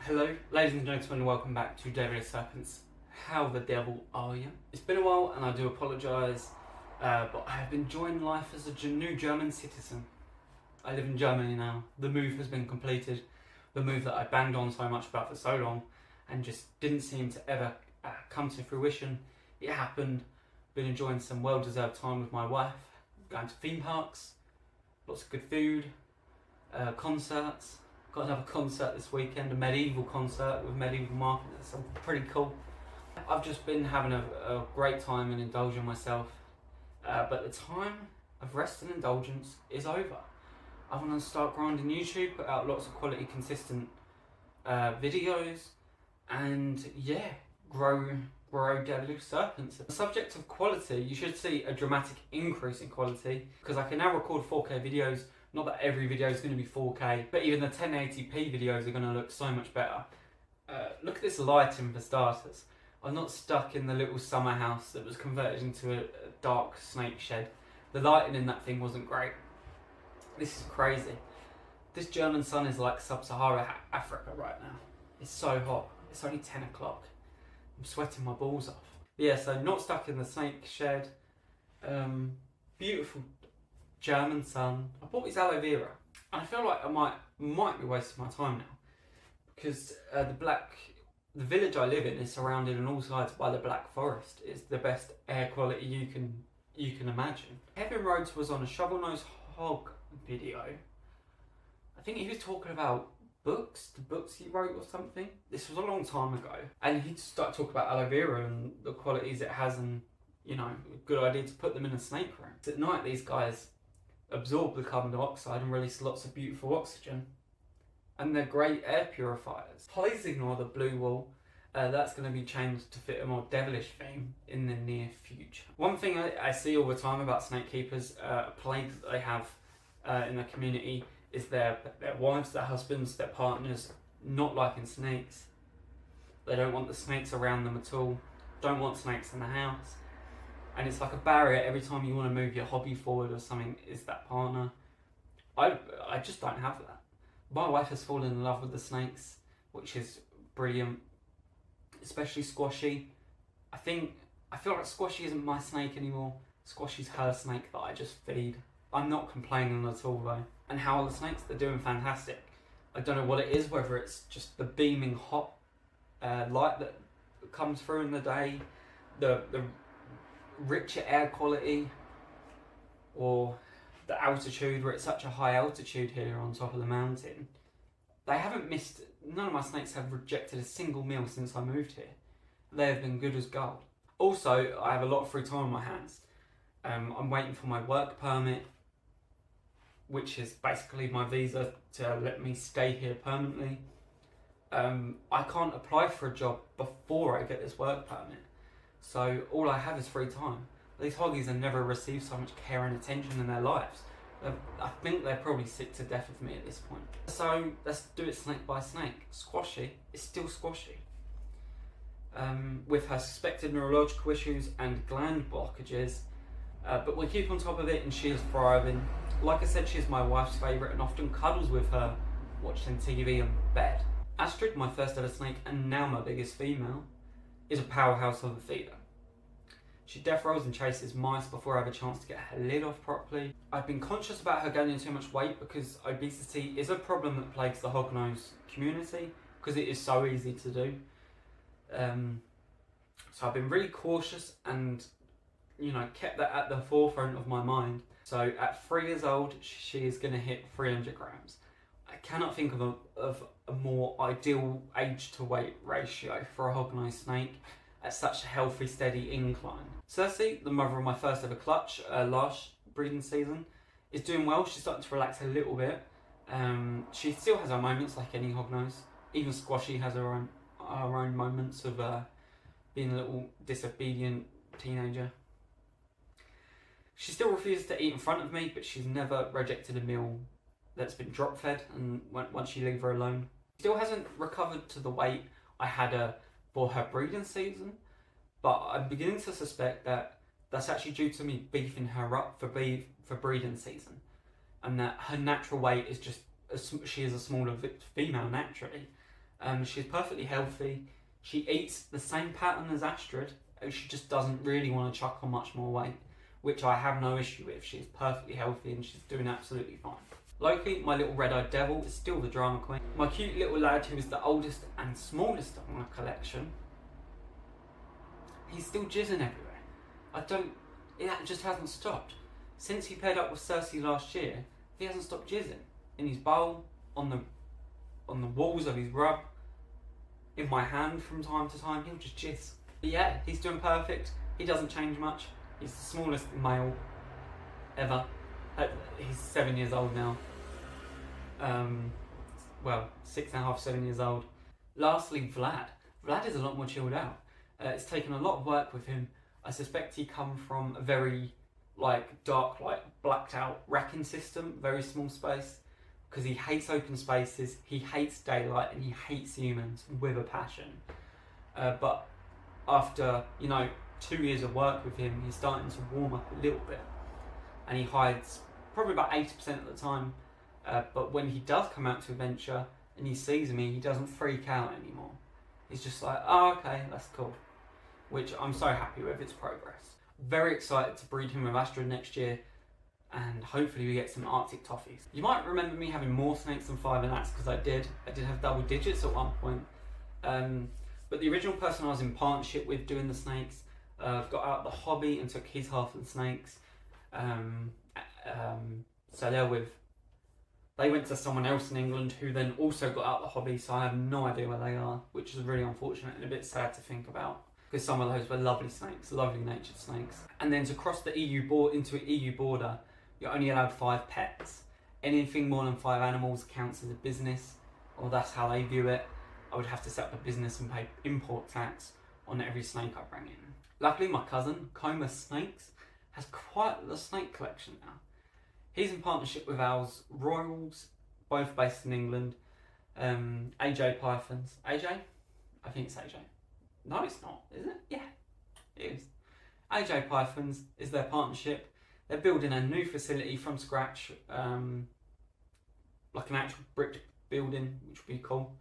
Hello, ladies and gentlemen, welcome back to Devilish Serpents. How the devil are you? It's been a while and I do apologise, but I have been enjoying life as a new German citizen. I live in Germany now. The move has been completed. The move that I banged on so much about for so long and just didn't seem to ever come to fruition. It happened. Been enjoying some well-deserved time with my wife, going to theme parks, lots of good food, concerts. Got another concert this weekend, a medieval concert with medieval markers. That's pretty cool. I've just been having a great time and indulging myself, but the time of rest and indulgence is over. I want to start grinding YouTube, put out lots of quality, consistent videos, and yeah, grow Devilish Serpents. The subject of quality, you should see a dramatic increase in quality because I can now record 4K videos. Not that every video is going to be 4K, but even the 1080p videos are going to look so much better. Look at this lighting for starters. I'm not stuck in the little summer house that was converted into a dark snake shed. The lighting in that thing wasn't great. This is crazy. This German sun is like sub-Sahara Africa right now. It's so hot. It's only 10 o'clock. I'm sweating my balls off. But yeah, so not stuck in the snake shed. Beautiful German sun. I bought this aloe vera, and I feel like I might be wasting my time now because the village I live in is surrounded on all sides by the Black Forest. It's the best air quality you can imagine. Kevin Rhodes was on a Shovel Nose Hog video. I think he was talking about books, the books he wrote or something. This was a long time ago, and he started talking about aloe vera and the qualities it has, and you know, a good idea to put them in a snake room. At night, these guys absorb the carbon dioxide and release lots of beautiful oxygen, and they're great air purifiers. Please ignore the blue wall. That's going to be changed to fit a more devilish theme in the near future. One thing I see all the time about snake keepers, a plague that they have in the community, is their wives, their husbands, their partners not liking snakes. They don't want the snakes around them at all, don't want snakes in the house. And it's like a barrier every time you want to move your hobby forward or something, is that partner. I just don't have that. My wife has fallen in love with the snakes, which is brilliant. Especially Squashy. I feel like Squashy isn't my snake anymore. Squashy's her snake that I just feed. I'm not complaining at all though. And how are the snakes? They're doing fantastic. I don't know what it is, whether it's just the beaming hot light that comes through in the day, the richer air quality, or the altitude, where it's such a high altitude here on top of the mountain. They haven't missed, none of my snakes have rejected a single meal since I moved here. They have been good as gold. Also, I have a lot of free time on my hands. I'm waiting for my work permit, which is basically my visa to let me stay here permanently. I can't apply for a job before I get this work permit. So all I have is free time. These hoggies have never received so much care and attention in their lives. I think they're probably sick to death of me at this point. So let's do it snake by snake. Squashy is still Squashy. With her suspected neurological issues and gland blockages, but we keep on top of it and she is thriving. Like I said, she's my wife's favourite and often cuddles with her, watching TV in bed. Astrid, my first ever snake and now my biggest female, is a powerhouse of a feeder. She death rolls and chases mice before I have a chance to get her lid off properly. I've been conscious about her gaining too much weight because obesity is a problem that plagues the hognose community because it is so easy to do. So I've been really cautious and, you know, kept that at the forefront of my mind. So at 3 years old, she is going to hit 300 grams. I cannot think of a more ideal age to weight ratio for a hognose snake at such a healthy, steady incline. Cersei, the mother of my first ever clutch last breeding season, is doing well. She's starting to relax a little bit. She still has her moments like any hognose. Even Squashy has her own moments of being a little disobedient teenager. She still refuses to eat in front of me, but she's never rejected a meal that's been drop fed and once you leave her alone. Still hasn't recovered to the weight I had her for her breeding season, but I'm beginning to suspect that that's actually due to me beefing her up for breeding season, and that her natural weight is just she is a smaller female naturally, She's perfectly healthy. She eats the same pattern as Astrid. She just doesn't really want to chuck on much more weight, which I have no issue with. She's perfectly healthy and she's doing absolutely fine. Loki, my little red-eyed devil, is still the drama queen. My cute little lad, who is the oldest and smallest of my collection, he's still jizzing everywhere. It just hasn't stopped. Since he paired up with Cersei last year, he hasn't stopped jizzing. In his bowl, on the walls of his rub, in my hand from time to time, he'll just jizz. But yeah, he's doing perfect. He doesn't change much. He's the smallest male ever. He's 7 years old now. Well, 6.5, 7 years old. Lastly, Vlad. Vlad is a lot more chilled out. It's taken a lot of work with him. I suspect he come from a very dark, blacked out racking system, very small space, because he hates open spaces, he hates daylight, and he hates humans with a passion. But after 2 years of work with him, he's starting to warm up a little bit, and he hides probably about 80% of the time. But when he does come out to adventure and he sees me, he doesn't freak out anymore. He's just like, oh, okay, that's cool. Which I'm so happy with its progress. Very excited to breed him with Astrid next year, and hopefully we get some Arctic toffees. You might remember me having more snakes than 5, and that's because I did have double digits at one point. But the original person I was in partnership with doing the snakes got out of the hobby and took his half of the snakes. So they went to someone else in England who then also got out of the hobby, so I have no idea where they are, which is really unfortunate and a bit sad to think about, because some of those were lovely snakes, lovely natured snakes. And then to cross the EU into an EU border, you're only allowed 5 pets. Anything more than 5 animals counts as a business, or that's how they view it. I would have to set up a business and pay import tax on every snake I bring in. Luckily, my cousin, Coma Snakes, has quite the snake collection now. He's in partnership with ours Royals, both based in England. AJ Pythons. AJ? I think it's AJ. No, it's not, is it? Yeah, it is. AJ Pythons is their partnership. They're building a new facility from scratch, like an actual brick building, which would be cool.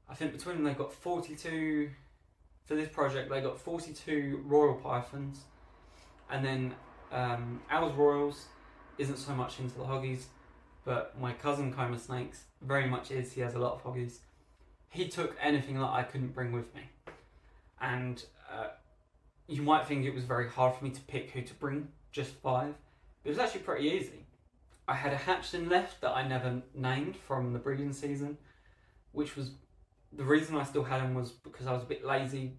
I think between them they've got 42, for this project they got 42 Royal Pythons, and then ours Royals isn't so much into the hoggies, but my cousin Coma Snakes very much is. He has a lot of hoggies. He took anything that I couldn't bring with me, and you might think it was very hard for me to pick who to bring, just 5, but it was actually pretty easy. I had a hatchling left that I never named from the breeding season, which was the reason I still had him, was because I was a bit lazy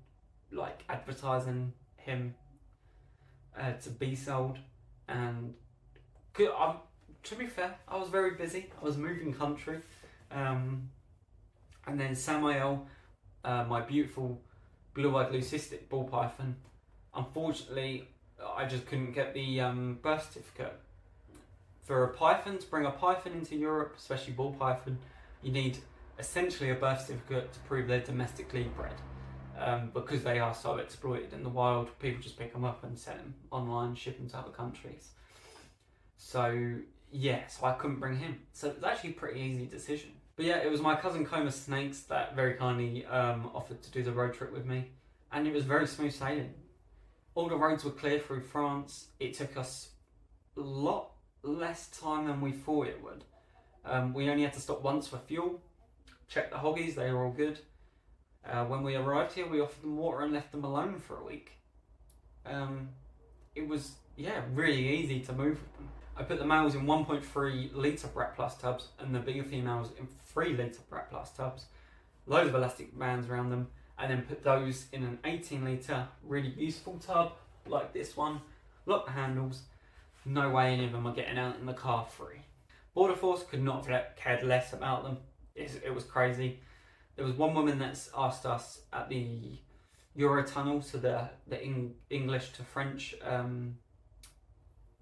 advertising him to be sold, and to be fair, I was very busy. I was moving country, and then Samael, my beautiful blue-eyed leucistic ball python. Unfortunately, I just couldn't get the birth certificate. For a python, to bring a python into Europe, especially ball python, you need essentially a birth certificate to prove they're domestically bred. Because they are so exploited in the wild, people just pick them up and sell them online, ship them to other countries. So yeah, so I couldn't bring him. So it was actually a pretty easy decision. But yeah, it was my cousin Coma Snakes that very kindly offered to do the road trip with me, and it was very smooth sailing. All the roads were clear through France. It took us a lot less time than we thought it would. We only had to stop once for fuel, check the hoggies, they were all good. When we arrived here, we offered them water and left them alone for a week. It was, really easy to move with them. I put the males in 1.3 litre Brat Plus tubs and the bigger females in 3 litre Brat Plus tubs. Loads of elastic bands around them, and then put those in an 18 litre really useful tub like this one. Lock the handles. No way any of them are getting out in the car free. Border Force could not have cared less about them. It was crazy. There was one woman that's asked us at the Eurotunnel, so the English to French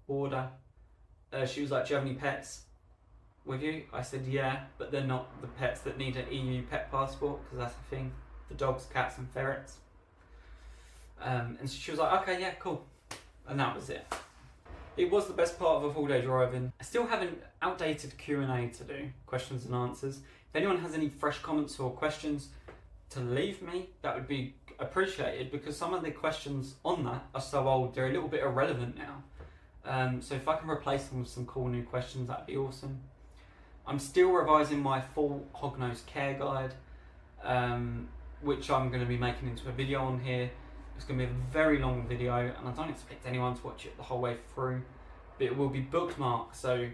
border. She was like, do you have any pets with you? I said, yeah, but they're not the pets that need an EU pet passport, because that's the thing. The dogs, cats and ferrets. And she was like, okay, yeah, cool. And that was it. It was the best part of a full day driving. I still have an outdated Q&A to do, questions and answers. If If anyone has any fresh comments or questions to leave me, that would be appreciated, because some of the questions on that are so old they're a little bit irrelevant now. So if I can replace them with some cool new questions, that'd be awesome. I'm still revising my full hognose care guide, which I'm going to be making into a video on here. It's going to be a very long video, and I don't expect anyone to watch it the whole way through, but it will be bookmarked, so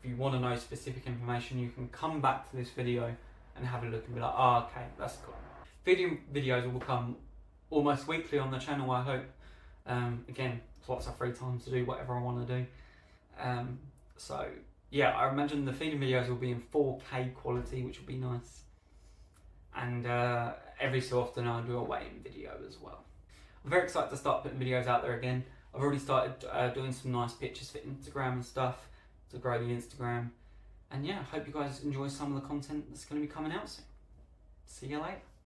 if you want to know specific information, you can come back to this video and have a look and be like, oh, okay, that's cool. Videos will come almost weekly on the channel, I hope. Again, lots of free time to do whatever I want to do. So yeah, I imagine the feeding videos will be in 4K quality, which will be nice. And every so often I'll do a weighing video as well. I'm very excited to start putting videos out there again. I've already started doing some nice pictures for Instagram and stuff to grow the Instagram. And yeah, I hope you guys enjoy some of the content that's going to be coming out soon. See you later.